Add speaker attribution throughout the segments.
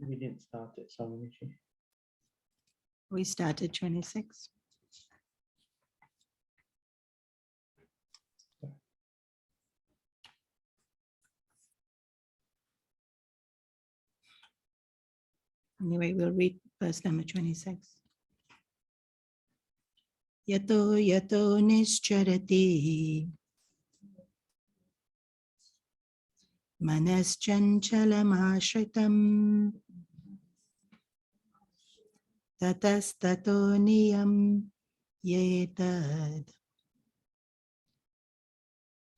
Speaker 1: We didn't start it, Swamiji.
Speaker 2: We started 26. Anyway, we'll read verse number 26. Yato yato nischarati manaschanchalamashritam tatastato niyam yetad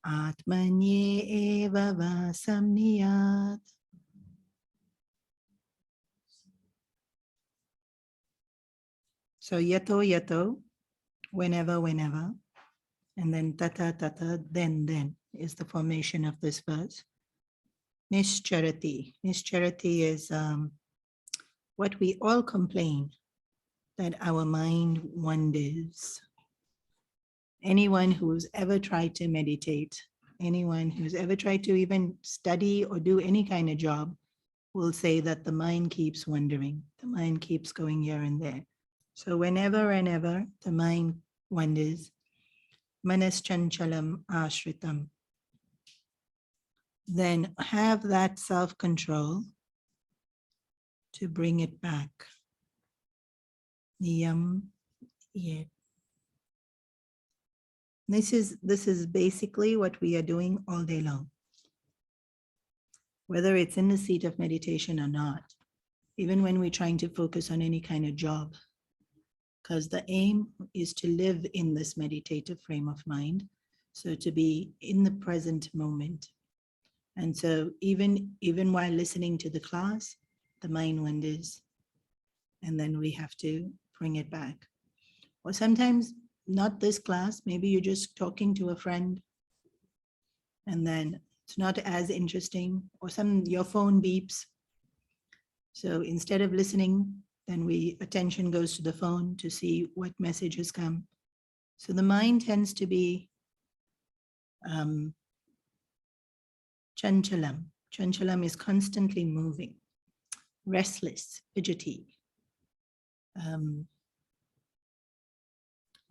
Speaker 2: atmanye eva vasamniyat. So yato yato, whenever, whenever, and then tata tata, then is the formation of this verse. Nischarati. Nischarati is what we all complain, that our mind wanders. Anyone who's ever tried to meditate, anyone who's ever tried to even study or do any kind of job will say that the mind keeps wandering. The mind keeps going here and there. So whenever and ever the mind wanders, manaschanchalam ashritam, then have that self-control to bring it back. Niyam yet. This is basically what we are doing all day long. Whether it's in the seat of meditation or not, even when we're trying to focus on any kind of job, because the aim is to live in this meditative frame of mind, so to be in the present moment. And so even while listening to the class, the mind wanders, and then we have to bring it back. Or sometimes not this class, maybe you're just talking to a friend and then it's not as interesting, or your phone beeps. So instead of listening, then attention goes to the phone to see what message has come. So the mind tends to be chanchalam. Chanchalam is constantly moving, restless, fidgety.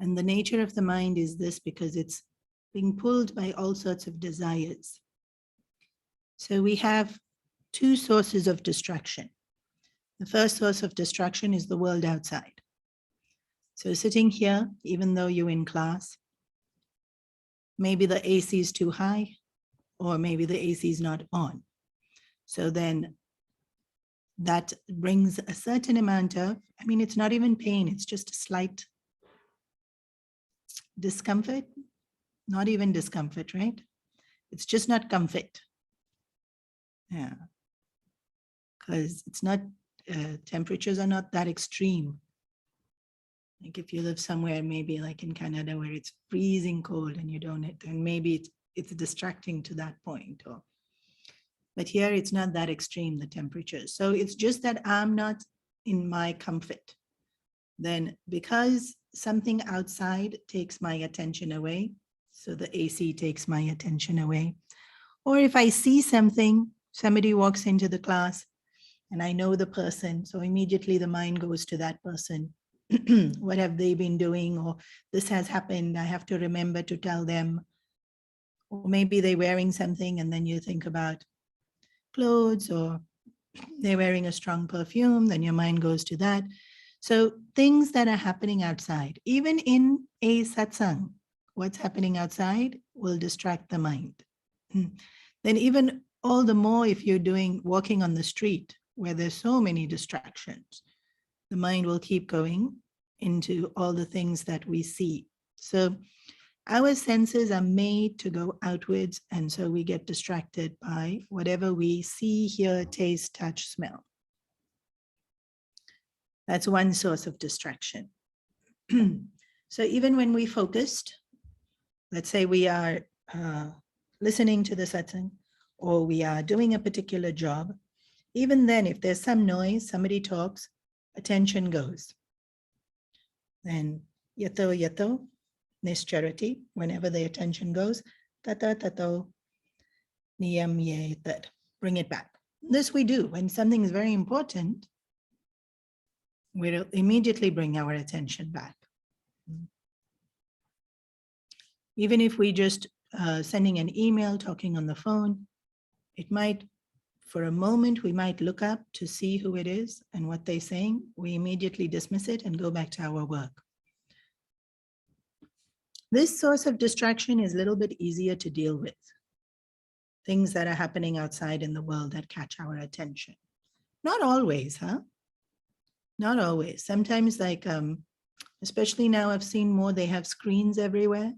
Speaker 2: And the nature of the mind is this because it's being pulled by all sorts of desires. So we have two sources of distraction. The first source of distraction is the world outside. So sitting here, even though you're in class, maybe the AC is too high, or maybe the AC is not on. So then that brings a certain amount of, it's not even pain, it's just a slight discomfort, not even discomfort, right? It's just not comfort. Yeah, because it's not, temperatures are not that extreme. Like if you live somewhere, maybe like in Canada where it's freezing cold and you don't, then maybe it's distracting to that point. But here it's not that extreme, the temperatures. So it's just that I'm not in my comfort. Then because something outside takes my attention away, so the AC takes my attention away. Or if I see somebody walks into the class and I know the person, so immediately the mind goes to that person. What have they been doing? Or this has happened, I have to remember to tell them. Or maybe they're wearing something and then you think about clothes, or they're wearing a strong perfume, then your mind goes to that. So things that are happening outside, even in a satsang, what's happening outside will distract the mind. Then even all the more if you're walking on the street where there's so many distractions, the mind will keep going into all the things that we see. So our senses are made to go outwards, and so we get distracted by whatever we see, hear, taste, touch, smell. That's one source of distraction. So even when we focused, let's say we are listening to the satsang, or we are doing a particular job, even then, if there's some noise, somebody talks, attention goes. Then yato yato, nischarati, whenever the attention goes, tata tato, niyam yetad, bring it back. This we do. When something is very important, we'll immediately bring our attention back. Even if we just sending an email, talking on the phone, it might, for a moment, we might look up to see who it is and what they're saying. We immediately dismiss it and go back to our work. This source of distraction is a little bit easier to deal with. Things that are happening outside in the world that catch our attention. Not always, huh? Not always. Sometimes like, especially now I've seen more, they have screens everywhere.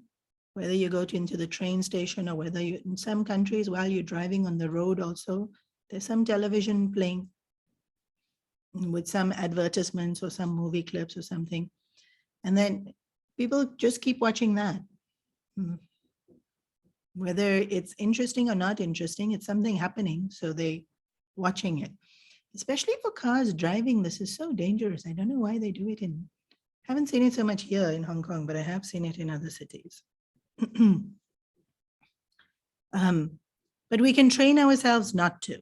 Speaker 2: Whether you go into the train station or whether you, in some countries, while you're driving on the road also, there's some television playing with some advertisements or some movie clips or something. And then people just keep watching that. Whether it's interesting or not interesting, it's something happening, so they watching it. Especially for cars driving, this is so dangerous. I don't know why they do it in, haven't seen it so much here in Hong Kong, but I have seen it in other cities. But we can train ourselves not to.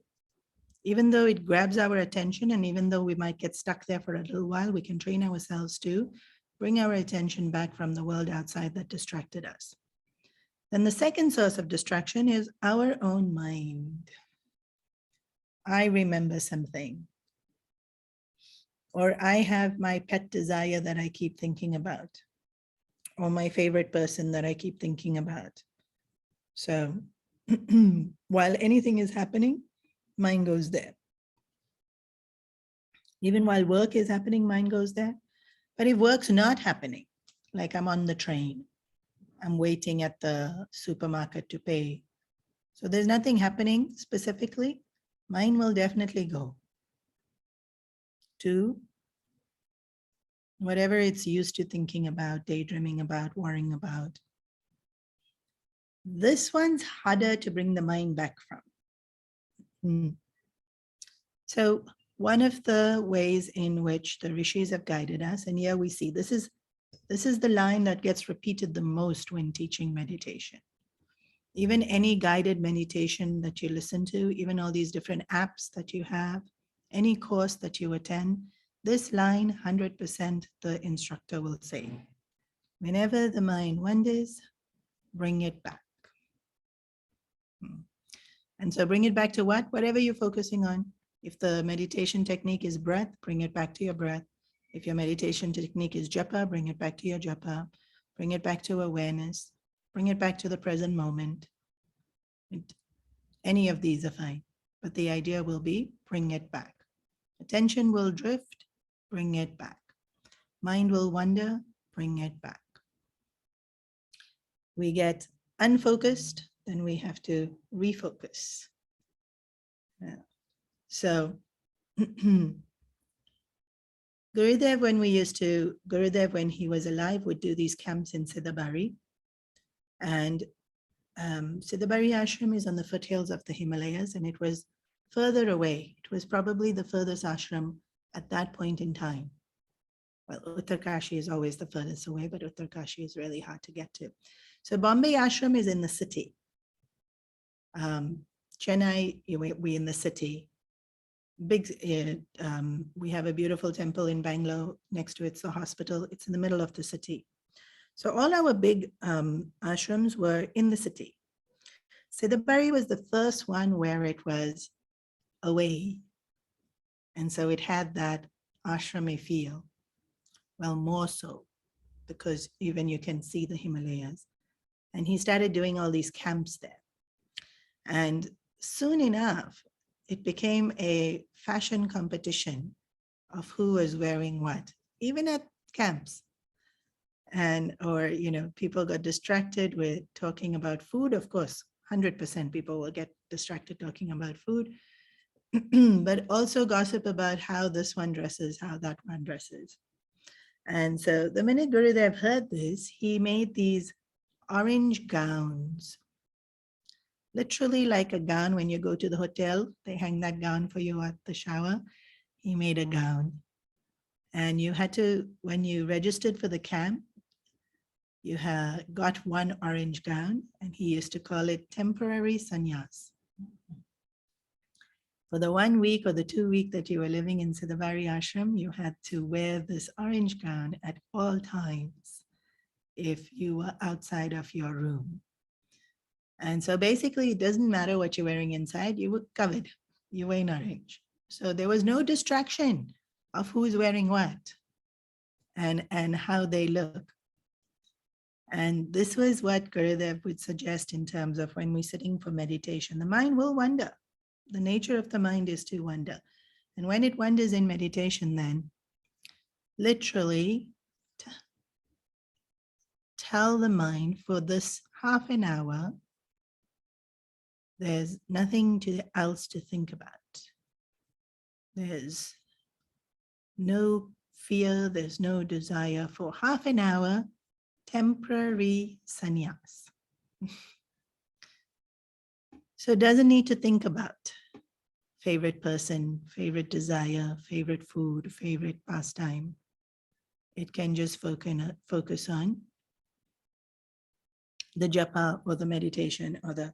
Speaker 2: Even though it grabs our attention and even though we might get stuck there for a little while, we can train ourselves to bring our attention back from the world outside that distracted us. Then the second source of distraction is our own mind. I remember something, or I have my pet desire that I keep thinking about, or my favorite person that I keep thinking about. So while anything is happening, mind goes there. Even while work is happening, mind goes there. But if work's not happening, like I'm on the train, I'm waiting at the supermarket to pay. So there's nothing happening specifically, mind will definitely go to whatever it's used to thinking about, daydreaming about, worrying about. This one's harder to bring the mind back from. So one of the ways in which the rishis have guided us, and here we see this is the line that gets repeated the most when teaching meditation. Even any guided meditation that you listen to, even all these different apps that you have, any course that you attend, this line 100% the instructor will say, whenever the mind wanders, bring it back. And so bring it back to what? Whatever you're focusing on. If the meditation technique is breath, bring it back to your breath. If your meditation technique is japa, bring it back to your japa. Bring it back to awareness. Bring it back to the present moment. Any of these are fine, but the idea will be bring it back. Attention will drift, bring it back. Mind will wander, bring it back. We get unfocused, then we have to refocus. Yeah. So Gurudev, when he was alive, would do these camps in Siddhabari. And Siddhabari ashram is on the foothills of the Himalayas, and it was further away. It was probably the furthest ashram at that point in time. Well, Uttarkashi is always the furthest away, but Uttarkashi is really hard to get to. So Bombay ashram is in the city. Chennai, we're in the city. We have a beautiful temple in Bangalore. Next to it's the hospital. It's in the middle of the city. So all our big ashrams were in the city. Siddhabari was the first one where it was away. And so it had that ashrami feel. Well, more so, because even you can see the Himalayas. And he started doing all these camps there. And soon enough, it became a fashion competition of who was wearing what, even at camps. And, or, people got distracted with talking about food. Of course, 100% people will get distracted talking about food, but also gossip about how this one dresses, how that one dresses. And so the minute Gurudev heard this, he made these orange gowns. Literally like a gown when you go to the hotel, they hang that gown for you at the shower. He made a gown. And you had to, when you registered for the camp, you got one orange gown, and he used to call it temporary sannyas. For the 1 week or the 2 week that you were living in Siddhavari ashram, you had to wear this orange gown at all times if you were outside of your room. And so basically, it doesn't matter what you're wearing inside, you were covered. You were in orange. So there was no distraction of who's wearing what and how they look. And this was what Gurudev would suggest in terms of when we're sitting for meditation. The mind will wander. The nature of the mind is to wander. And when it wanders in meditation, then literally tell the mind for this half an hour, there's nothing else to think about. There's no fear, there's no desire. For half an hour, temporary sannyas. So it doesn't need to think about favorite person, favorite desire, favorite food, favorite pastime. It can just focus on the japa or the meditation or the.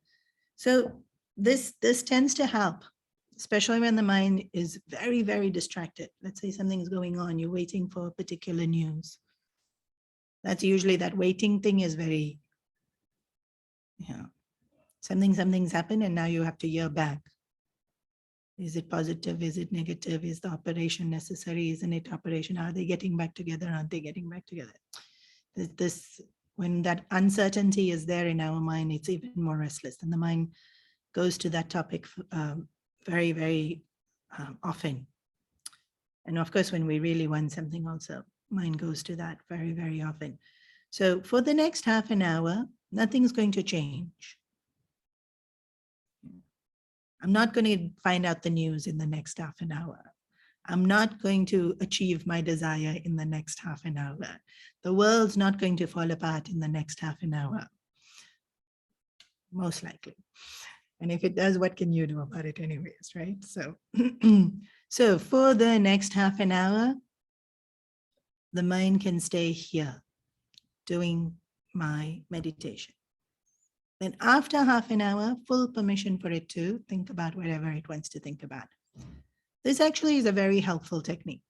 Speaker 2: So this tends to help, especially when the mind is very, very distracted. Let's say something is going on, you're waiting for a particular news. That's usually that waiting thing is very, something's happened and now you have to hear back. Is it positive? Is it negative? Is the operation necessary? Isn't it operation? Are they getting back together? Aren't they getting back together? When that uncertainty is there in our mind, it's even more restless. And the mind goes to that topic very, very often. And of course, when we really want something also, mind goes to that very, very often. So for the next half an hour, nothing's going to change. I'm not going to find out the news in the next half an hour. I'm not going to achieve my desire in the next half an hour. The world's not going to fall apart in the next half an hour. Most likely. And if it does, what can you do about it anyways, right? So, so for the next half an hour, the mind can stay here doing my meditation. Then after half an hour, full permission for it to think about whatever it wants to think about. This actually is a very helpful technique.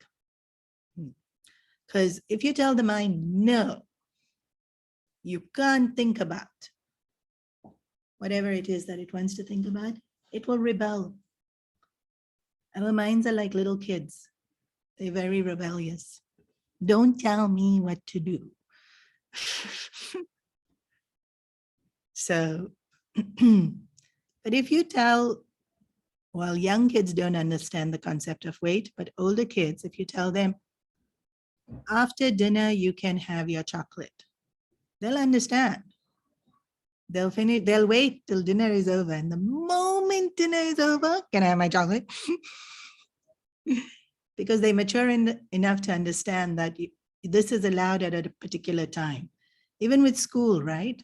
Speaker 2: Because if you tell the mind, no, you can't think about whatever it is that it wants to think about, it will rebel. Our minds are like little kids. They're very rebellious. Don't tell me what to do. So, but if you tell, well, young kids don't understand the concept of wait, but older kids, if you tell them, after dinner, you can have your chocolate, they'll understand. They'll finish, they'll wait till dinner is over. And the moment dinner is over, can I have my chocolate? Because they mature enough to understand that this is allowed at a particular time. Even with school, right?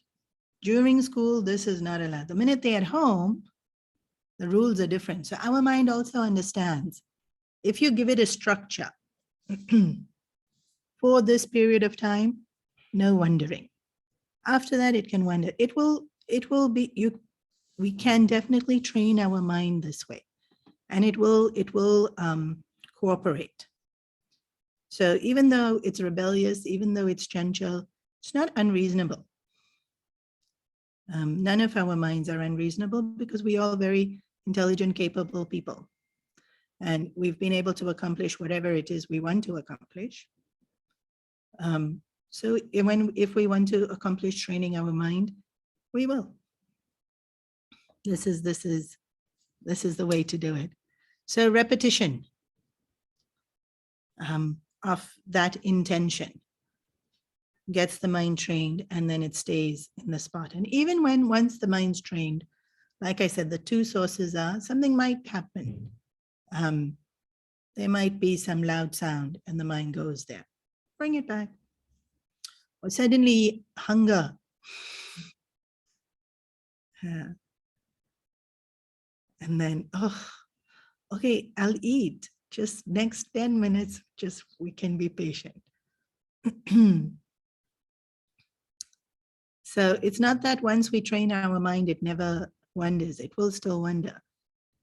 Speaker 2: During school, this is not allowed. The minute they're at home, the rules are different. So our mind also understands. If you give it a structure for this period of time, no wandering. After that, it can wander. It will be, we can definitely train our mind this way, and it will cooperate. So even though it's rebellious, even though it's chanchal, it's not unreasonable. None of our minds are unreasonable because we are very intelligent, capable people. And we've been able to accomplish whatever it is we want to accomplish. So if we want to accomplish training our mind, we will. This is the way to do it. So repetition of that intention gets the mind trained, and then it stays in the spot. And even once the mind's trained, like I said, the two sources are something might happen. There might be some loud sound and the mind goes there. Bring it back. Or suddenly hunger. And then, oh, okay, I'll eat. Just next 10 minutes, just we can be patient. So it's not that once we train our mind, it never wanders. It will still wander.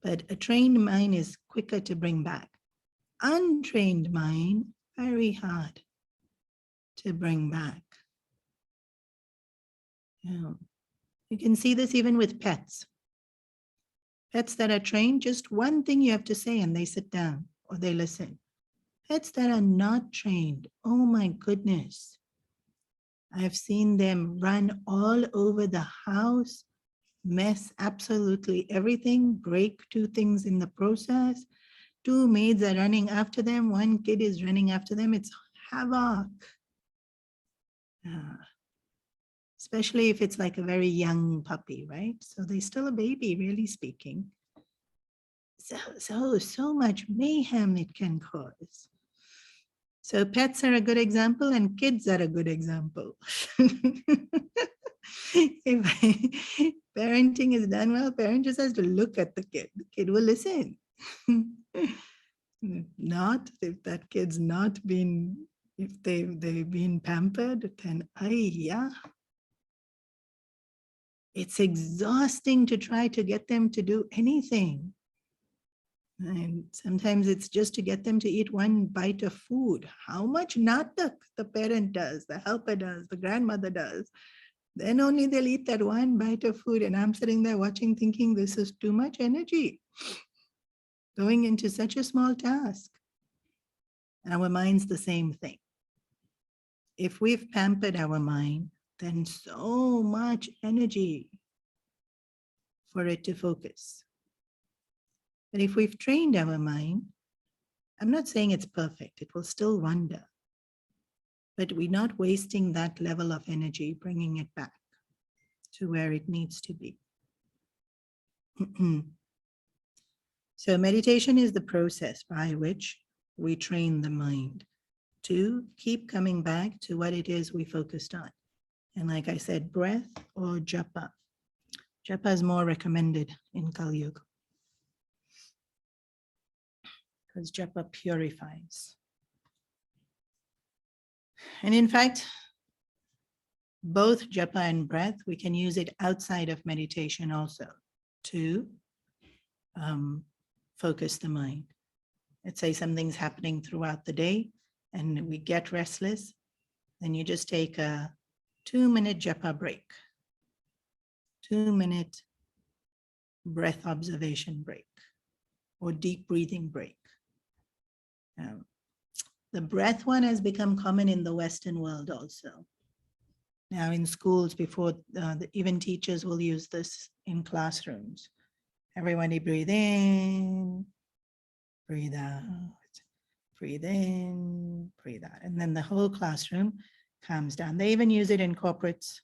Speaker 2: But a trained mind is quicker to bring back. Untrained mind, very hard to bring back. Yeah. You can see this even with pets. Pets that are trained, just one thing you have to say and they sit down or they listen. Pets that are not trained, oh my goodness. I've seen them run all over the house, mess absolutely everything, break two things in the process. Two maids are running after them. One kid is running after them. It's havoc. Especially if it's like a very young puppy, right? So they're still a baby, really speaking. So much mayhem it can cause. So pets are a good example and kids are a good example. If parenting is done well, parent just has to look at the kid. The kid will listen. Not if that kid's not been, if they've been pampered, then yeah. It's exhausting to try to get them to do anything. And sometimes it's just to get them to eat one bite of food. How much natak the parent does, the helper does, the grandmother does. Then only they'll eat that one bite of food. And I'm sitting there watching, thinking this is too much energy going into such a small task. Our mind's the same thing. If we've pampered our mind, then so much energy for it to focus. But if we've trained our mind, I'm not saying it's perfect, it will still wander, but we're not wasting that level of energy, bringing it back to where it needs to be. So meditation is the process by which we train the mind to keep coming back to what it is we focused on. And like I said, breath or japa. Japa is more recommended in Kali Yuga, because japa purifies. And in fact, both japa and breath, we can use it outside of meditation also to focus the mind. Let's say something's happening throughout the day and we get restless, then you just take a 2-minute japa break, 2-minute breath observation break, or deep breathing break. The breath one has become common in the Western world also. Now in schools, before even teachers will use this in classrooms. Everybody breathe in, breathe out, breathe in, breathe out. And then the whole classroom calms down. They even use it in corporates.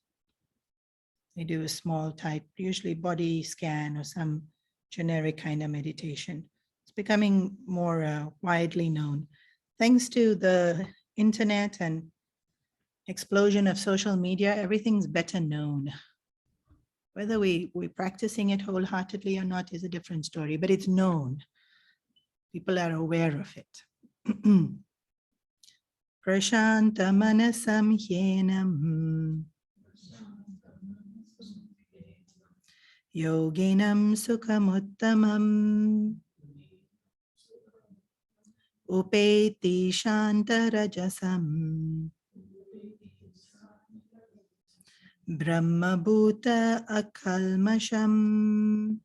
Speaker 2: They do a small type, usually body scan or some generic kind of meditation. It's becoming more widely known. Thanks to the internet and explosion of social media, everything's better known. Whether we're practicing it wholeheartedly or not is a different story, but it's known. People are aware of it. Prashanta manasam hyenam yoginam sukhamuttamam upeti shantarajasam Brahma Bhuta Akalmasham.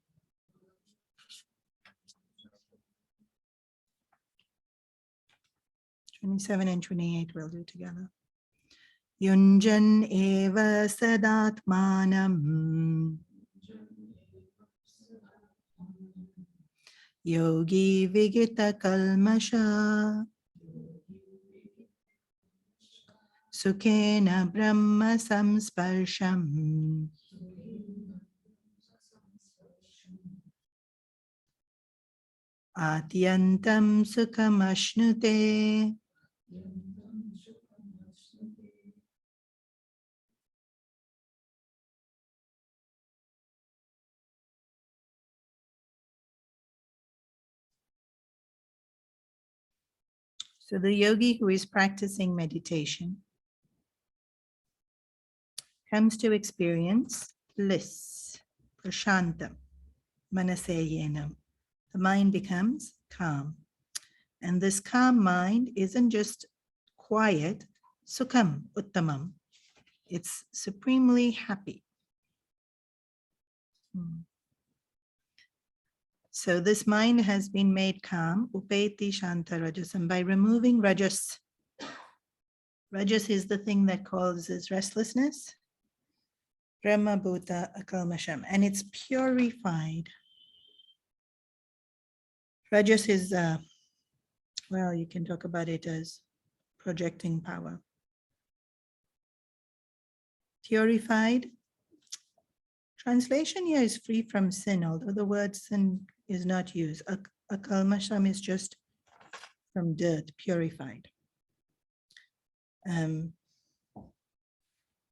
Speaker 2: (27 and 28) we'll do together. Yunjan eva sadatmanam Yogi Vigita Kalmasha Sukhena Brahma Samsparsham Atyantam Sukhamashnute. So the yogi who is practicing meditation comes to experience bliss, prashantam, manaseyenam, the mind becomes calm. And this calm mind isn't just quiet, sukham, uttamam. It's supremely happy. So this mind has been made calm, upeti shanta rajasam, by removing rajas. Rajas is the thing that causes restlessness. Brahma Bhuta Akalmasham, and it's purified. Rajas is, well, you can talk about it as projecting power. Purified. Translation here is free from sin, although the word sin is not used. Akalmasham is just from dirt, purified.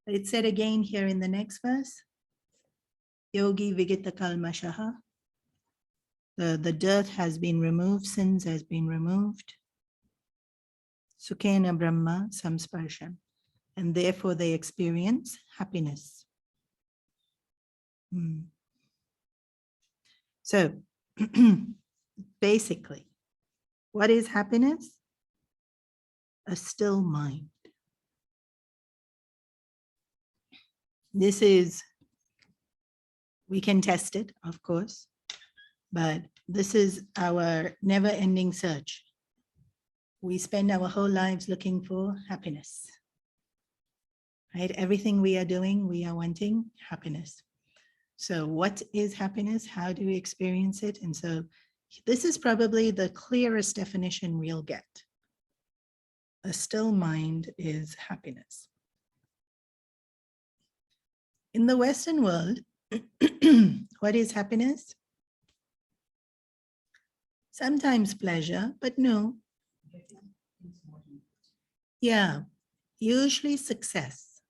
Speaker 2: It said again here in the next verse, Yogi Vigita Kalmashaha. The dirt has been removed, sins has been removed. Sukhena Brahma Samsparsham. And therefore they experience happiness. So basically, what is happiness? A still mind. This is, we can test it, of course, but this is our never-ending search. We spend our whole lives looking for happiness, right? Everything we are doing, we are wanting happiness. So what is happiness? How do we experience it? And so this is probably the clearest definition we'll get. A still mind is happiness. In the Western world, what is happiness? Sometimes pleasure, but no. Yeah, usually success.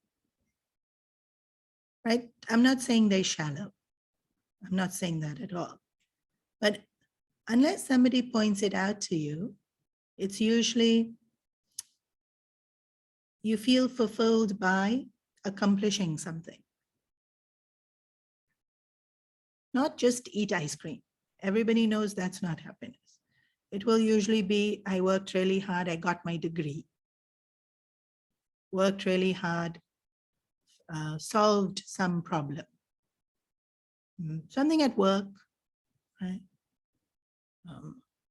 Speaker 2: Right? I'm not saying they're shallow. I'm not saying that at all. But unless somebody points it out to you, it's usually you feel fulfilled by accomplishing something. Not just eat ice cream. Everybody knows that's not happiness. It will usually be, I worked really hard, I got my degree. Worked really hard, solved some problem. Something at work, right?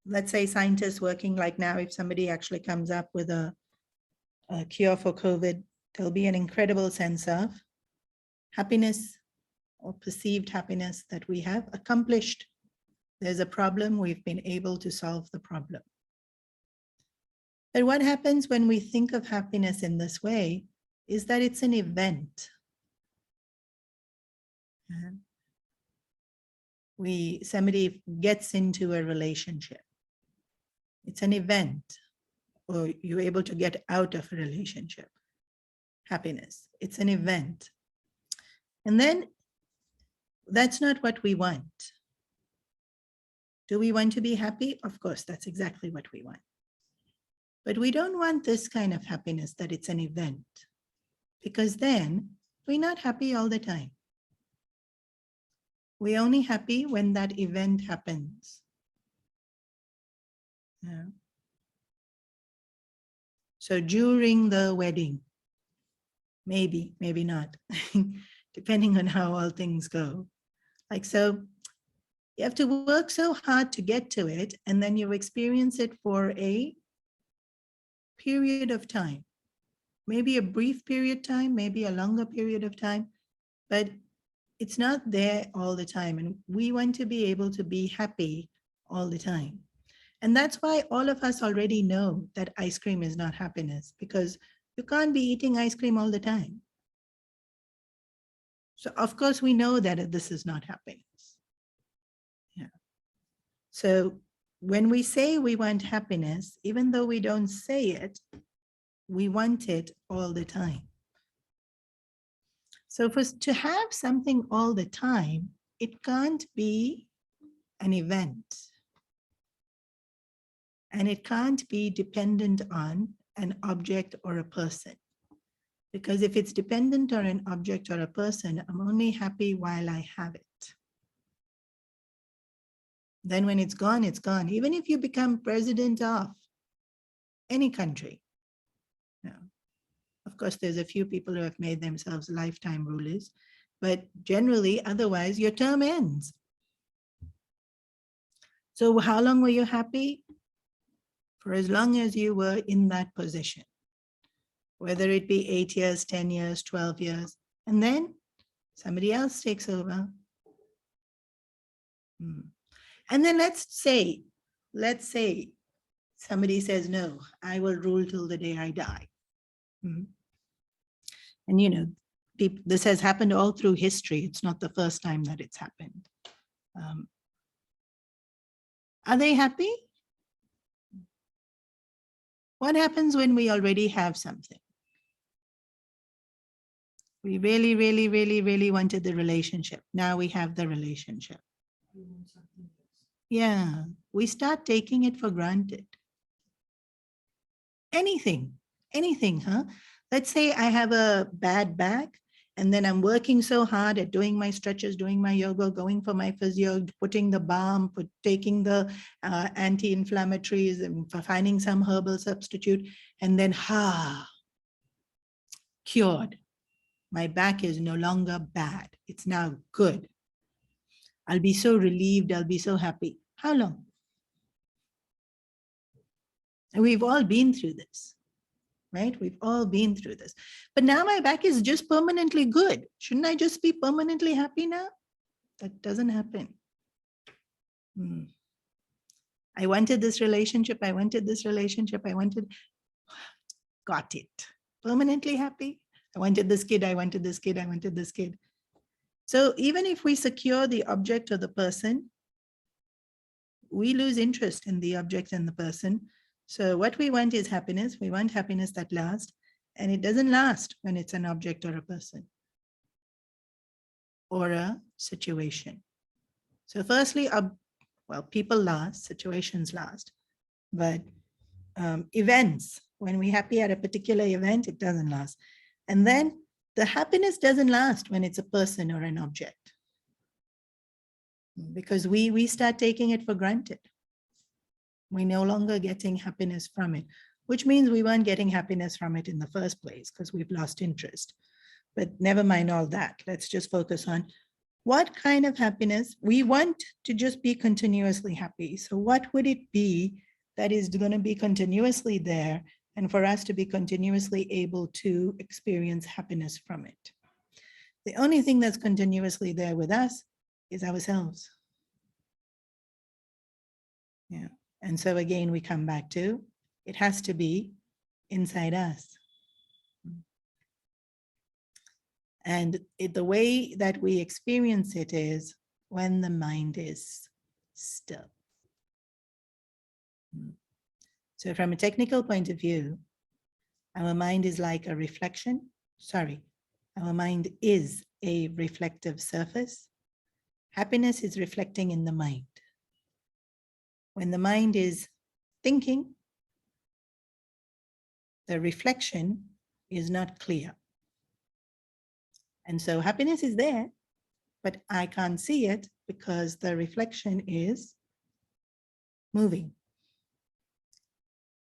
Speaker 2: Let's say scientists working like now, if somebody actually comes up with a cure for COVID, there'll be an incredible sense of happiness or perceived happiness that we have accomplished. There's a problem, we've been able to solve the problem. But what happens when we think of happiness in this way is that it's an event. Somebody gets into a relationship. It's an event, or you're able to get out of a relationship. Happiness, it's an event. And then that's not what we want. Do we want to be happy? Of course, that's exactly what we want. But we don't want this kind of happiness that it's an event, because then we're not happy all the time. We're only happy when that event happens. Yeah. So during the wedding, maybe, maybe not, depending on how all things go. Like, so you have to work so hard to get to it, and then you experience it for a period of time, maybe a brief period of time, maybe a longer period of time, but it's not there all the time. And we want to be able to be happy all the time. And that's why all of us already know that ice cream is not happiness, because you can't be eating ice cream all the time. So of course we know that this is not happiness. Yeah. So when we say we want happiness, even though we don't say it, we want it all the time. So to have something all the time, it can't be an event. And it can't be dependent on an object or a person. Because if it's dependent on an object or a person, I'm only happy while I have it. Then when it's gone, it's gone. Even if you become president of any country. Yeah. Of course, there's a few people who have made themselves lifetime rulers, but generally, otherwise, your term ends. So how long were you happy? For as long as you were in that position, whether it be 8 years, 10 years, 12 years, and then somebody else takes over. And then let's say somebody says, no, I will rule till the day I die. And you know, this has happened all through history. It's not the first time that it's happened. Are they happy? What happens when we already have something? We really, really, really, really wanted the relationship. Now we have the relationship. Yeah, we start taking it for granted. Anything, huh? Let's say I have a bad back and then I'm working so hard at doing my stretches, doing my yoga, going for my physio, putting the balm, taking the anti-inflammatories and finding some herbal substitute, and then, cured. My back is no longer bad. It's now good. I'll be so relieved. I'll be so happy. How long? And we've all been through this, right? We've all been through this. But now my back is just permanently good. Shouldn't I just be permanently happy now? That doesn't happen. I wanted this relationship. I wanted this relationship. Got it. Permanently happy. I wanted this kid. I wanted this kid. I wanted this kid. So even if we secure the object or the person, we lose interest in the object and the person. So what we want is happiness. We want happiness that lasts, and it doesn't last when it's an object or a person or a situation. So firstly, well, people last, situations last, but events, when we're happy at a particular event, it doesn't last. And then the happiness doesn't last when it's a person or an object, because we start taking it for granted. We're no longer getting happiness from it, which means we weren't getting happiness from it in the first place because we've lost interest. But never mind all that. Let's just focus on what kind of happiness. We want to just be continuously happy. So what would it be that is going to be continuously there and for us to be continuously able to experience happiness from it? The only thing that's continuously there with us is ourselves. Yeah. And so again, we come back to, it has to be inside us. And the way that we experience it is when the mind is still. So from a technical point of view, our mind is like a reflection. Our mind is a reflective surface. Happiness is reflecting in the mind. When the mind is thinking, the reflection is not clear. And so happiness is there, but I can't see it because the reflection is moving.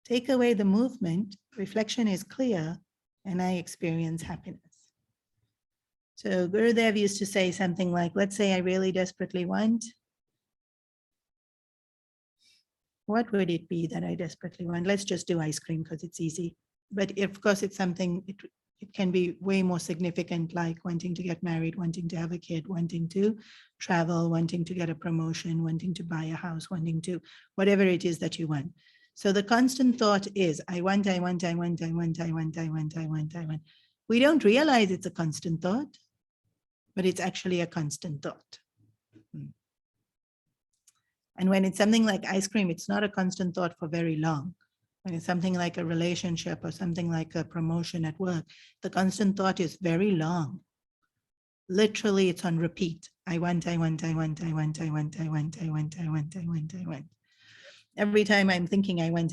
Speaker 2: Take away the movement, reflection is clear, and I experience happiness. So Gurudev used to say something like, let's say I really desperately want. What would it be that I desperately want? Let's just do ice cream because it's easy. But of course, it's something, it can be way more significant, like wanting to get married, wanting to have a kid, wanting to travel, wanting to get a promotion, wanting to buy a house, wanting to, whatever it is that you want. So the constant thought is, I want. We don't realize it's a constant thought, but it's actually a constant thought. And when it's something like ice cream, it's not a constant thought for very long. When it's something like a relationship or something like a promotion at work, the constant thought is very long. Literally, it's on repeat. I want. Every time I'm thinking I want,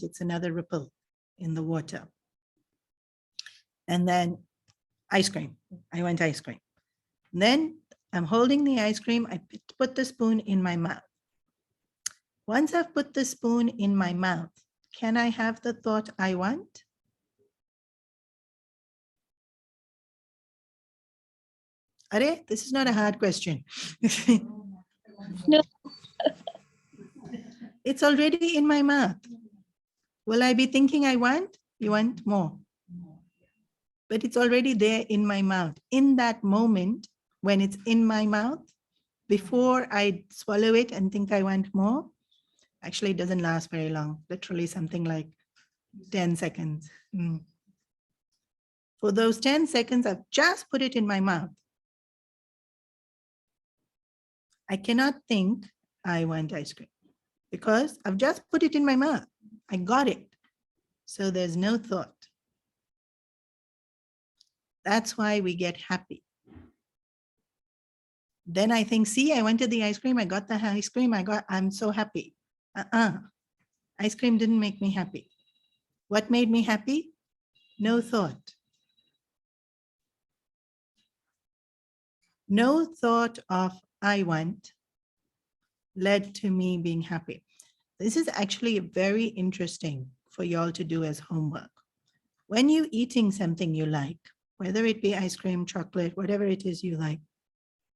Speaker 2: it's another ripple in the water. And then ice cream. I want ice cream. Then I'm holding the ice cream. I put the spoon in my mouth. Once I've put the spoon in my mouth, can I have the thought I want? Are, this is not a hard question.
Speaker 3: No.
Speaker 2: It's already in my mouth. Will I be thinking I want? You want more. But it's already there in my mouth. In that moment, when it's in my mouth, before I swallow it and think I want more, actually it doesn't last very long, literally something like 10 seconds. For those 10 seconds, I've just put it in my mouth. I cannot think I want ice cream because I've just put it in my mouth. I got it. So there's no thought. That's why we get happy. Then I think, see, I wanted the ice cream. I got the ice cream. I'm so happy. Ice cream didn't make me happy. What made me happy? No thought. No thought of I want led to me being happy. This is actually very interesting for y'all to do as homework. When you're eating something you like, whether it be ice cream, chocolate, whatever it is you like,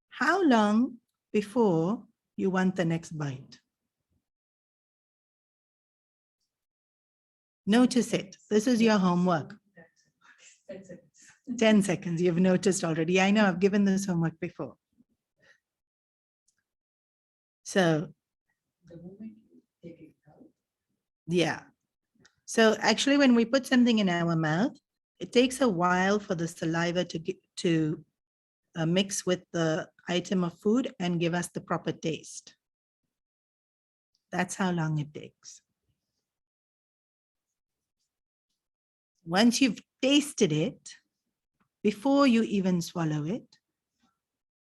Speaker 2: how long before you want the next bite? Notice it. This is your homework. 10 seconds. You've noticed already. I know I've given this homework before. So, yeah. So actually, when we put something in our mouth, it takes a while for the saliva to mix with the item of food and give us the proper taste. That's how long it takes. Once you've tasted it, before you even swallow it,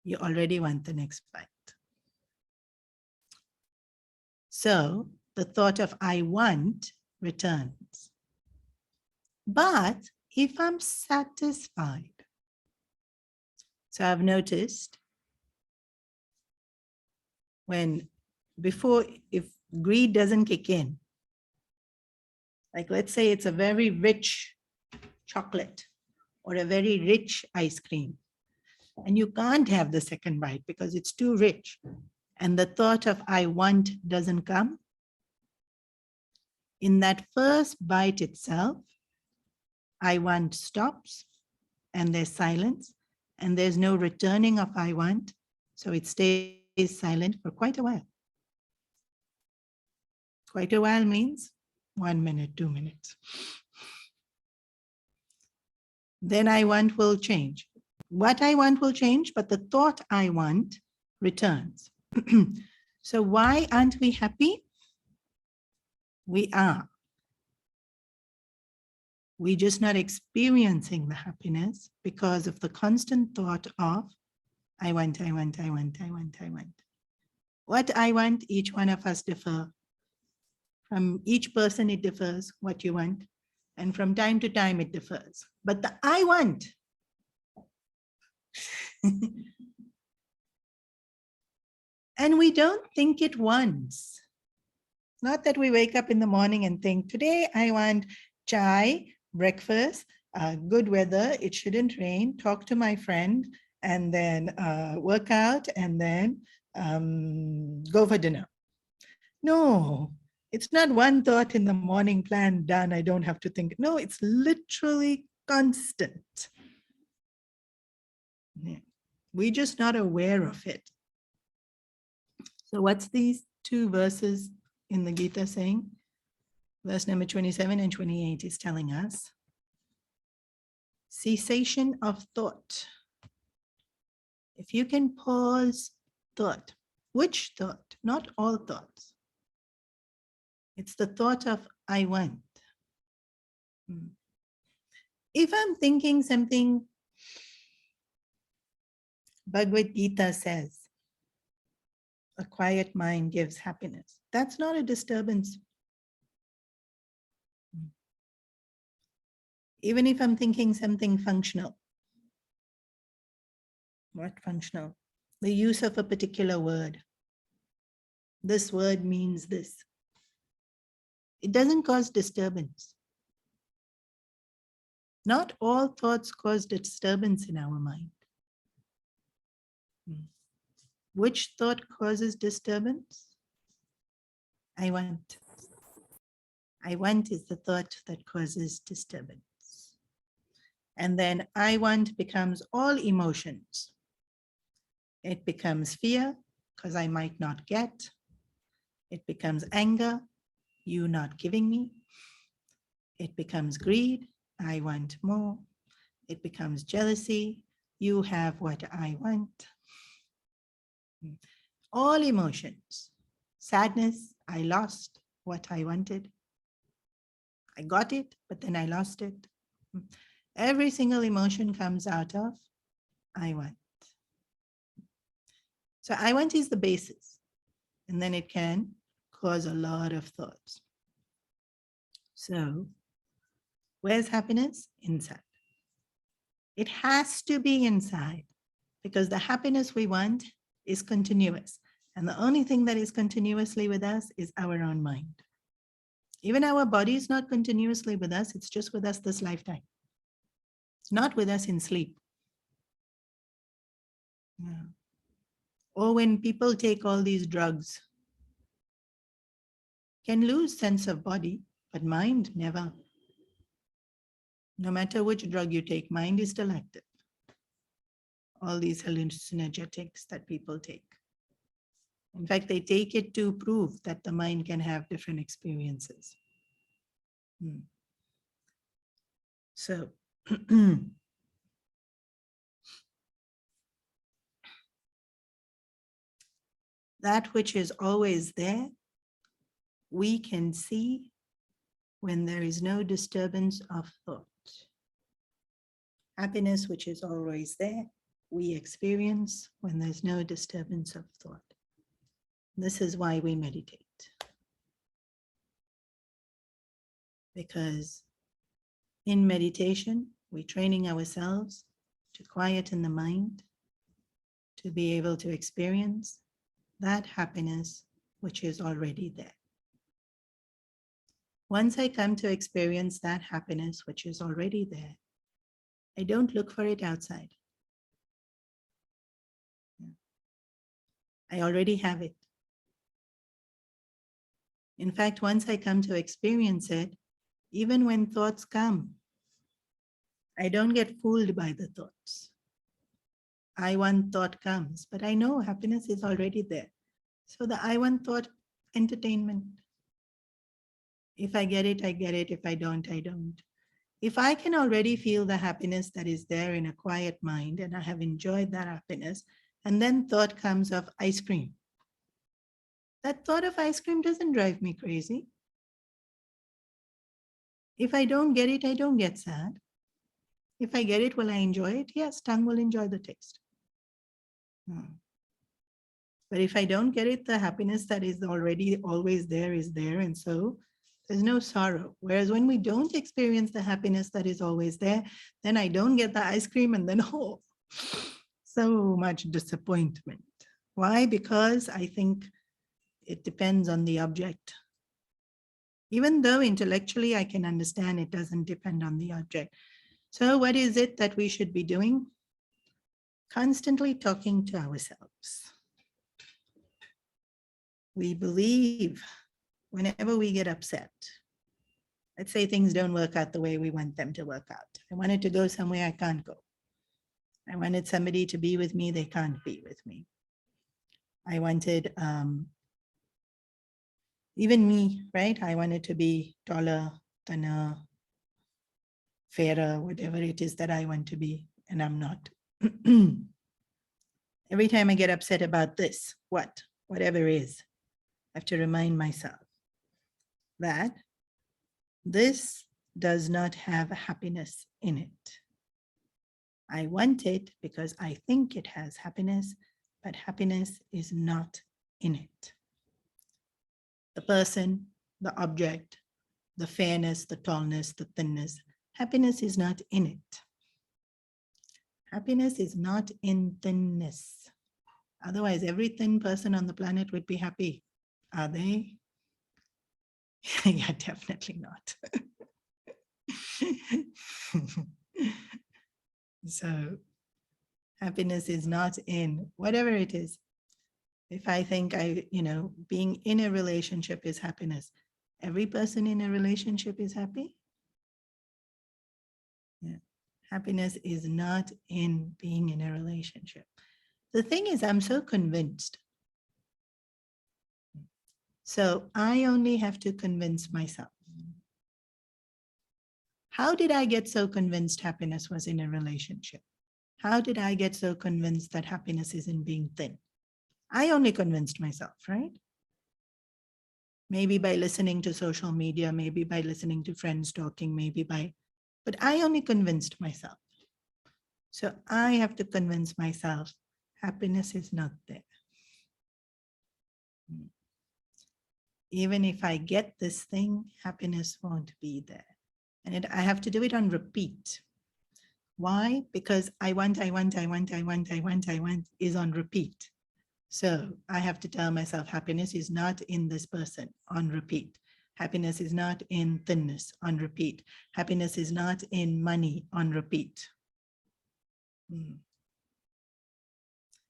Speaker 2: you already want the next bite. So the thought of I want returns. But if I'm satisfied, so I've noticed if greed doesn't kick in, like let's say it's a very rich chocolate or a very rich ice cream, and you can't have the second bite because it's too rich, and the thought of I want doesn't come, in that first bite itself, I want stops and there's silence and there's no returning of I want. So it stays silent for quite a while. Quite a while means 1 minute, 2 minutes. Then I want will change. What I want will change, but the thought I want returns. So why aren't we happy? We are. We're just not experiencing the happiness because of the constant thought of I want, I want, I want, I want, I want. What I want, each one of us differ. From each person it differs what you want. And from time to time it differs. But the I want. And we don't think it once. Not that we wake up in the morning and think, today I want chai, breakfast, good weather, it shouldn't rain, talk to my friend, and then work out, and then go for dinner. No, it's not one thought in the morning, plan, done, I don't have to think. No, it's literally constant. Yeah. We're just not aware of it. So what's these two verses in the Gita saying? Verse number 27 and 28 is telling us cessation of thought. If you can pause thought, which thought? Not all thoughts. It's the thought of I want. If I'm thinking something, Bhagavad Gita says, a quiet mind gives happiness. That's not a disturbance. Even if I'm thinking something functional. What functional? The use of a particular word. This word means this. It doesn't cause disturbance. Not all thoughts cause disturbance in our mind. Which thought causes disturbance? I want. I want is the thought that causes disturbance. And then I want becomes all emotions. It becomes fear, because I might not get. It becomes anger, you not giving me. It becomes greed, I want more. It becomes jealousy, you have what I want. All emotions. Sadness, I lost what I wanted. I got it, but then I lost it. Every single emotion comes out of I want. So I want is the basis, and then it can cause a lot of thoughts. So where's happiness? Inside. It has to be inside, because the happiness we want is continuous. And the only thing that is continuously with us is our own mind. Even our body is not continuously with us, it's just with us this lifetime. It's not with us in sleep. Yeah. Or when people take all these drugs, can lose sense of body, but mind never. No matter which drug you take, mind is still active. All these hallucinogenics that people take. In fact, they take it to prove that the mind can have different experiences. So, that which is always there, we can see when there is no disturbance of thought. Happiness, which is always there, we experience when there's no disturbance of thought. This is why we meditate. Because in meditation, we're training ourselves to quieten the mind, to be able to experience that happiness which is already there. Once I come to experience that happiness which is already there, I don't look for it outside. I already have it. In fact, once I come to experience it, even when thoughts come, I don't get fooled by the thoughts. I want thought comes, but I know happiness is already there. So the I want thought entertainment. If I get it, I get it. If I don't, I don't. If I can already feel the happiness that is there in a quiet mind, and I have enjoyed that happiness, and then thought comes of ice cream. That thought of ice cream doesn't drive me crazy. If I don't get it, I don't get sad. If I get it, will I enjoy it? Yes, tongue will enjoy the taste. But if I don't get it, the happiness that is already always there is there. And so there's no sorrow. Whereas when we don't experience the happiness that is always there, then I don't get the ice cream and then, oh, so much disappointment. Why? Because I think it depends on the object. Even though intellectually I can understand it doesn't depend on the object. So what is it that we should be doing? Constantly talking to ourselves. We believe whenever we get upset, let's say things don't work out the way we want them to work out. I wanted to go somewhere, I can't go. I wanted somebody to be with me, they can't be with me. I wanted, even me, right? I wanted to be taller, thinner, fairer, whatever it is that I want to be, and I'm not. Every time I get upset about this, whatever is, I have to remind myself that this does not have happiness in it. I want it because I think it has happiness, but happiness is not in it. The person, the object, the fairness, the tallness, the thinness, happiness is not in it. Happiness is not in thinness. Otherwise, every thin person on the planet would be happy. Are they? Yeah, definitely not. So happiness is not in whatever it is. If I think being in a relationship is happiness, every person in a relationship is happy. Yeah. Happiness is not in being in a relationship. The thing is, I'm so convinced. So I only have to convince myself. How did I get so convinced happiness was in a relationship? How did I get so convinced that happiness is in being thin? I only convinced myself, right? Maybe by listening to social media, maybe by listening to friends talking, but I only convinced myself. So I have to convince myself happiness is not there. Even if I get this thing, happiness won't be there. And I have to do it on repeat. Why? Because I want is on repeat. So I have to tell myself happiness is not in this person on repeat. Happiness is not in thinness on repeat. Happiness is not in money on repeat.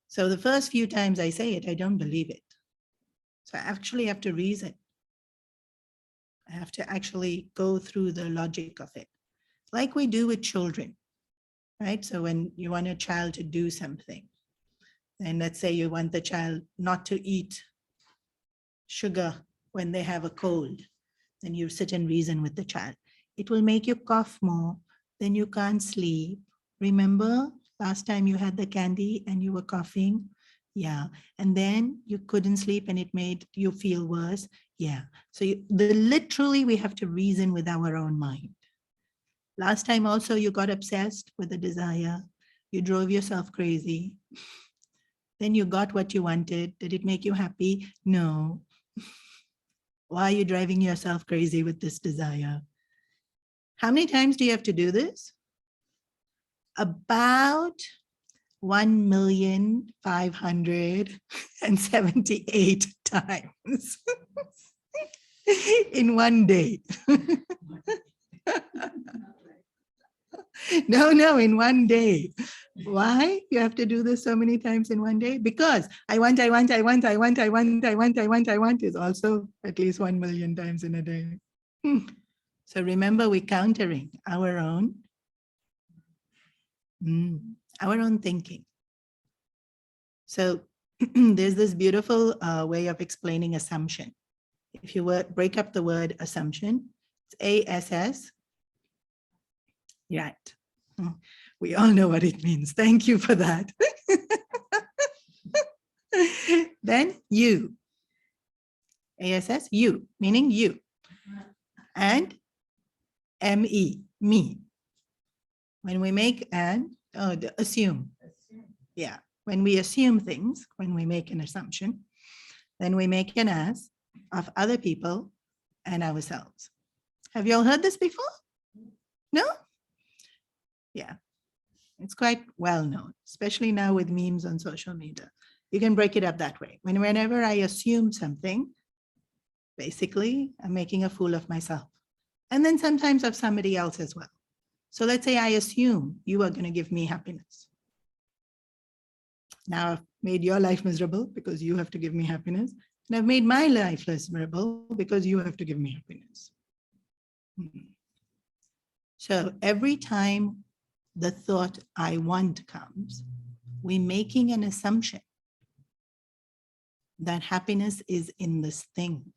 Speaker 2: So the first few times I say it, I don't believe it. So I actually have to reason. I have to actually go through the logic of it, like we do with children, right? So when you want a child to do something, and let's say you want the child not to eat sugar when they have a cold, then you sit and reason with the child. It will make you cough more, then you can't sleep. Remember last time you had the candy and you were coughing? Yeah. And then you couldn't sleep and it made you feel worse. Yeah. So literally we have to reason with our own mind. Last time also you got obsessed with a desire. You drove yourself crazy. Then you got what you wanted. Did it make you happy? No. Why are you driving yourself crazy with this desire? How many times do you have to do this? About 1,578 times in one day. No, in one day. Why you have to do this so many times in one day? Because I want is also at least 1 million times in a day. So remember, we're countering our own thinking. So there's this beautiful way of explaining assumption. If you break up the word assumption, it's ASS. Right. We all know what it means. Thank you for that. Then you. ASS, you, meaning you. And ME, me. When we make assume. Yeah. When we assume things, when we make an assumption, then we make an as of other people and ourselves. Have you all heard this before? No? Yeah. It's quite well known, especially now with memes on social media. You can break it up that way. Whenever I assume something, basically, I'm making a fool of myself. And then sometimes of somebody else as well. So let's say I assume you are going to give me happiness. Now I've made your life miserable because you have to give me happiness. And I've made my life miserable because you have to give me happiness. So every time the thought I want comes, we're making an assumption that happiness is in this thing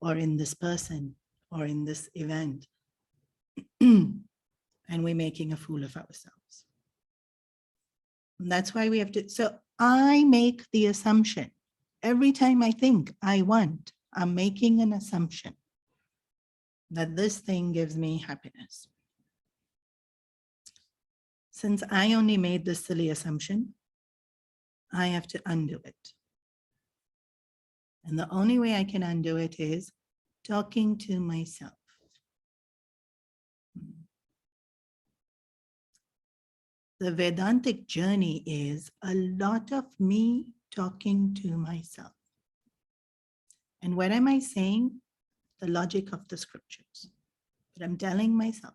Speaker 2: or in this person or in this event. And we're making a fool of ourselves. And that's why we have to, so I make the assumption. Every time I think I want, I'm making an assumption that this thing gives me happiness. Since I only made this silly assumption, I have to undo it. And the only way I can undo it is talking to myself. The Vedantic journey is a lot of me talking to myself. And what am I saying? The logic of the scriptures. But I'm telling myself,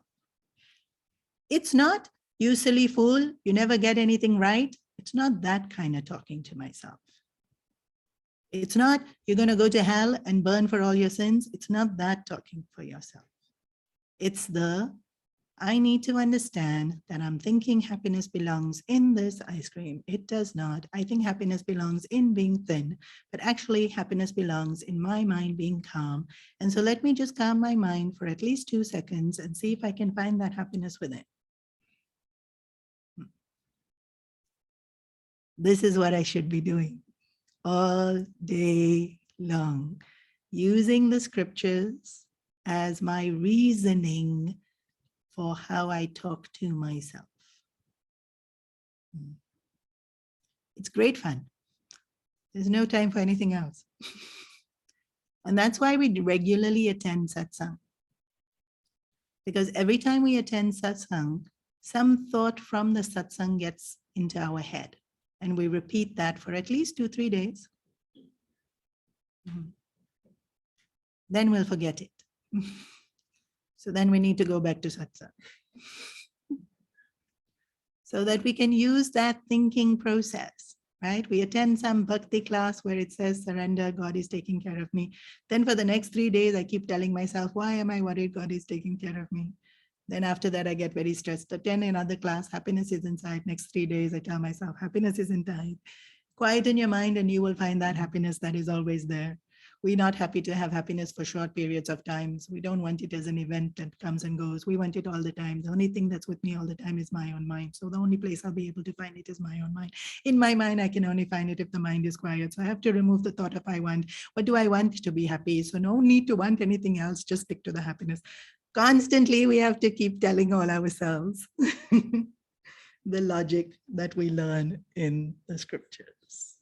Speaker 2: it's not, you silly fool, you never get anything right. It's not that kind of talking to myself. It's not, you're going to go to hell and burn for all your sins. It's not that talking for yourself. It's the, I need to understand that I'm thinking happiness belongs in this ice cream. It does not. I think happiness belongs in being thin, but actually happiness belongs in my mind being calm. And so let me just calm my mind for at least 2 seconds and see if I can find that happiness within. This is what I should be doing all day long, using the scriptures as my reasoning for how I talk to myself. It's great fun. There's no time for anything else. And that's why we regularly attend satsang. Because every time we attend satsang, some thought from the satsang gets into our head. And we repeat that for at least 2-3 days. Then we'll forget it. So then we need to go back to satsang. So that we can use that thinking process, right? We attend some bhakti class where it says surrender, God is taking care of me. Then for the next 3 days, I keep telling myself, why am I worried God is taking care of me? Then after that, I get very stressed. Attend another class, happiness is inside. Next 3 days, I tell myself, happiness is inside. Quieten your mind and you will find that happiness that is always there. We're not happy to have happiness for short periods of time. So we don't want it as an event that comes and goes. We want it all the time. The only thing that's with me all the time is my own mind. So the only place I'll be able to find it is my own mind. In my mind, I can only find it if the mind is quiet. So I have to remove the thought of I want. What do I want to be happy? So no need to want anything else. Just stick to the happiness. Constantly, we have to keep telling all ourselves the logic that we learn in the scriptures.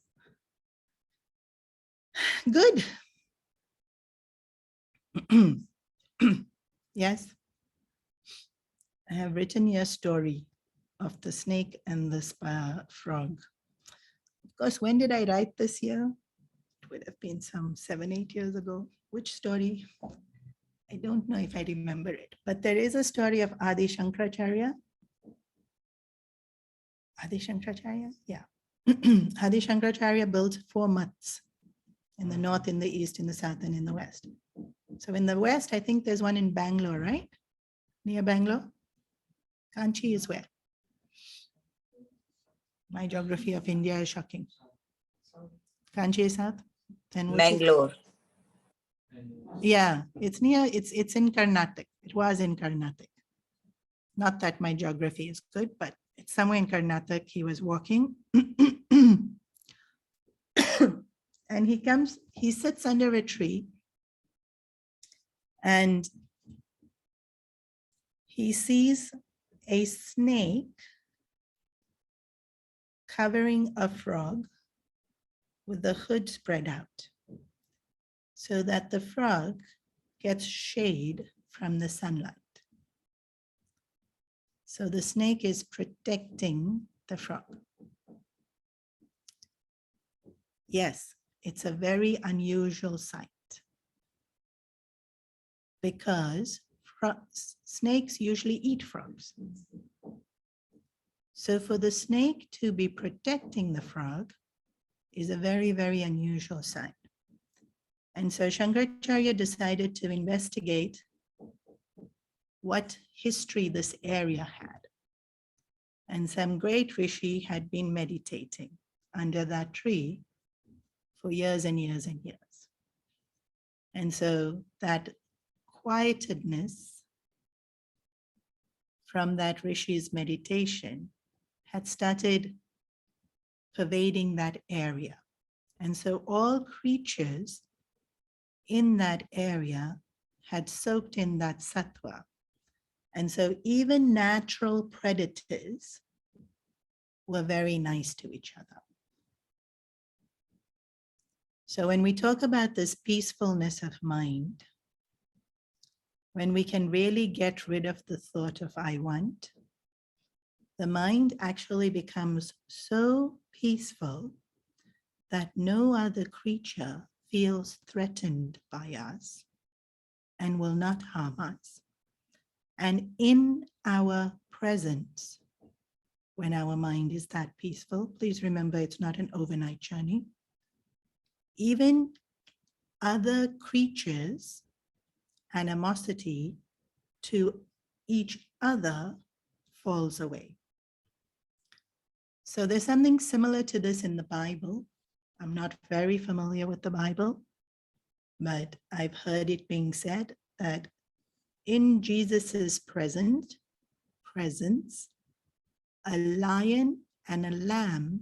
Speaker 2: Good. Yes. I have written your story of the snake and the frog. Of course, when did I write this year? It would have been some 7-8 years ago. Which story? I don't know if I remember it, but there is a story of Adi Shankaracharya. Adi Shankaracharya? Yeah. Adi Shankaracharya built 4 mats in the north, in the east, in the south, and in the west. So in the west, I think there's one in Bangalore, right? Near Bangalore? Kanchi is where? My geography of India is shocking. Kanchi is south? Then
Speaker 4: Bangalore.
Speaker 2: Yeah, it's near, it's in Karnataka. It was in Karnataka. Not that my geography is good, but it's somewhere in Karnataka. He was walking. And he sits under a tree and he sees a snake covering a frog with the hood spread out so that the frog gets shade from the sunlight. So the snake is protecting the frog. Yes, it's a very unusual sight because snakes usually eat frogs. So for the snake to be protecting the frog is a very, very unusual sign. And so Shankaracharya decided to investigate what history this area had. And some great rishi had been meditating under that tree for years and years and years. And so that quietedness from that rishi's meditation had started pervading that area. And so all creatures in that area had soaked in that sattva. And so even natural predators were very nice to each other. So when we talk about this peacefulness of mind, when we can really get rid of the thought of I want, the mind actually becomes so peaceful that no other creature feels threatened by us and will not harm us. And in our presence, when our mind is that peaceful, please remember it's not an overnight journey. Even other creatures' animosity to each other falls away. So there's something similar to this in the Bible. I'm not very familiar with the Bible, but I've heard it being said that in Jesus's presence, a lion and a lamb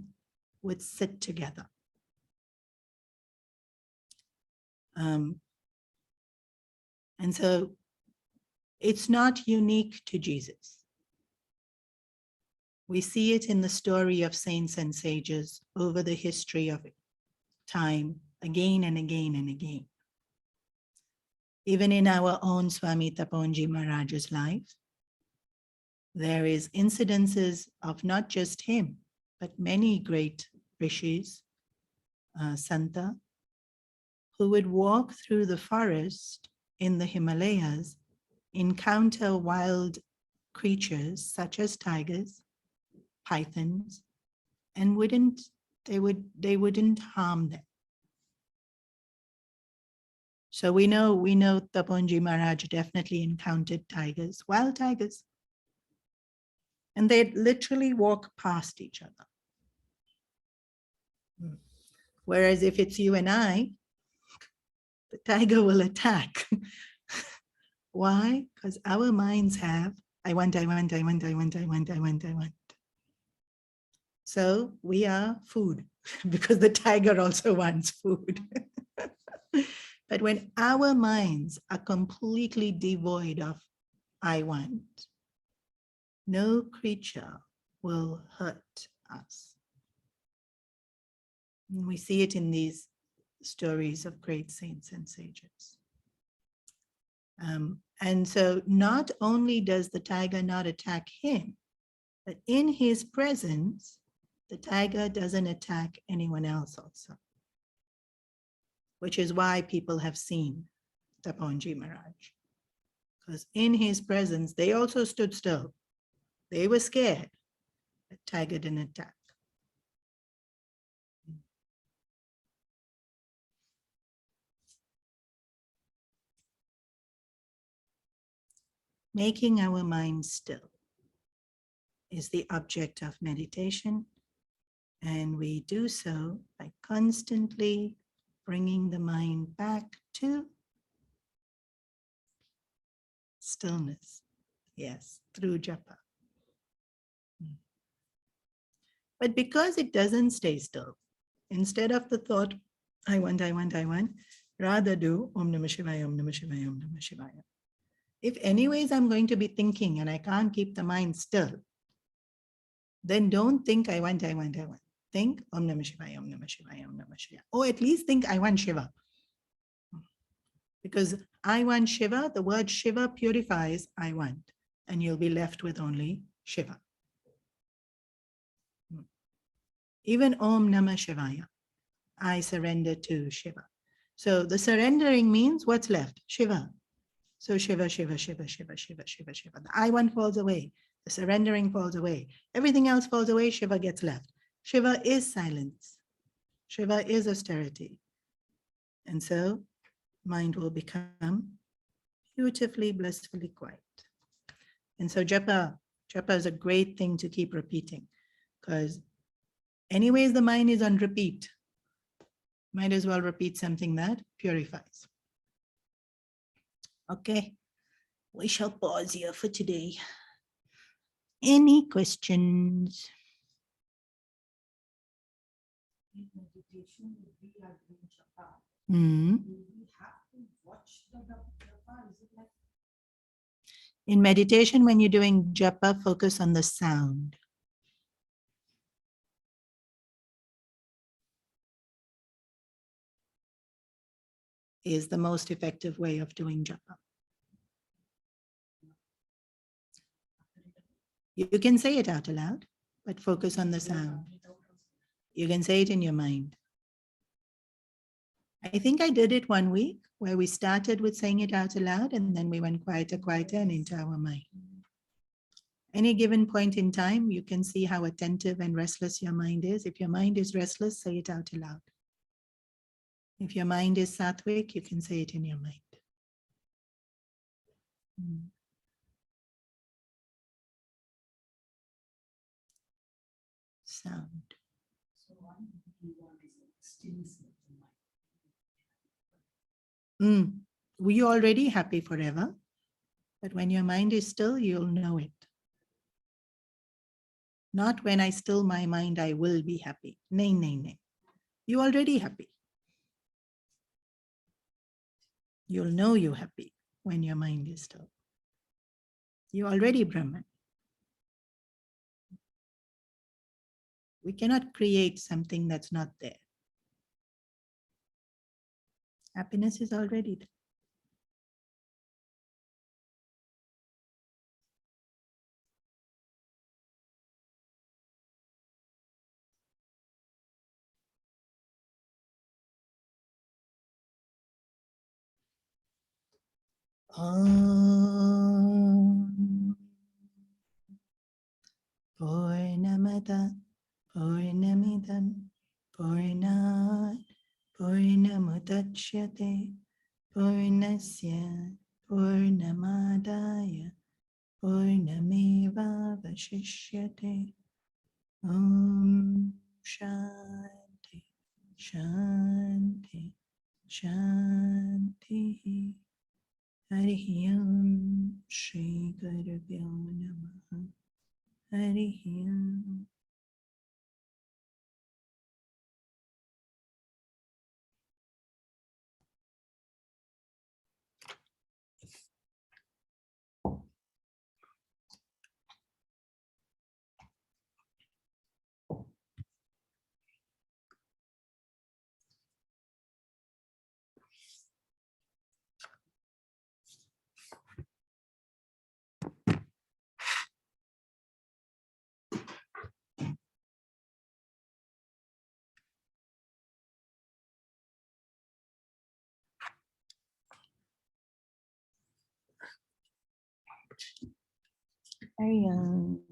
Speaker 2: would sit together. And so it's not unique to Jesus. We see it in the story of saints and sages over the history of time, again and again and again. Even in our own Swami Taponji Maharaj's life, there is incidences of not just him, but many great rishis, Santa, who would walk through the forest in the Himalayas, encounter wild creatures such as tigers, pythons, and they wouldn't harm them. So we know Taponji Maharaj definitely encountered tigers, wild tigers. And they'd literally walk past each other. Whereas if it's you and I, the tiger will attack. Why? Because our minds have, I want. So we are food because the tiger also wants food. But when our minds are completely devoid of I want, no creature will hurt us. And we see it in these stories of great saints and sages. And so not only does the tiger not attack him, but in his presence, the tiger doesn't attack anyone else also, which is why people have seen Taponji Maharaj. Because in his presence, they also stood still. They were scared, but tiger didn't attack. Making our mind still is the object of meditation, and we do so by constantly bringing the mind back to stillness. Yes, through japa. But because it doesn't stay still, instead of the thought, I want, rather do Om Namah Shivaya, Om Namah Shivaya, Om Namah Shivaya. If anyways I'm going to be thinking and I can't keep the mind still, then don't think I want. Think Om Namah Shivaya, Om Namah Shivaya, Om Namah Shivaya. Or at least think I want Shiva. Because I want Shiva, the word Shiva purifies I want, and you'll be left with only Shiva. Even Om Namah Shivaya, I surrender to Shiva. So the surrendering means what's left? Shiva. So Shiva, Shiva, Shiva, Shiva, Shiva, Shiva, Shiva. The I want falls away. The surrendering falls away. Everything else falls away. Shiva gets left. Shiva is silence. Shiva is austerity. And so mind will become beautifully, blissfully quiet. And so japa is a great thing to keep repeating, because anyways the mind is on repeat. Might as well repeat something that purifies. Okay, we shall pause here for today. Any questions? In meditation, when you're doing japa, focus on the sound. Is the most effective way of doing japa. You can say it out aloud, but focus on the sound. You can say it in your mind. I think I did it one week where we started with saying it out aloud and then we went quieter, quieter and into our mind. Any given point in time, you can see how attentive and restless your mind is. If your mind is restless, say it out aloud. If your mind is sattvic, you can say it in your mind. Sound. Were you already happy forever? But when your mind is still, you'll know it. Not when I still my mind, I will be happy. Nay, nay, nay. You're already happy. You'll know you're happy when your mind is still. You're already Brahman. We cannot create something that's not there. Happiness is already there. Om Purnamada Purnamidam Purnat Purnamudachyate Purnasya Purnamadaya Purnameva Vashishyate. Om Shanti Shanti Shanti. Harihi Om Shri Gurubhyo Namaha. Harihi Om. Harihi Om.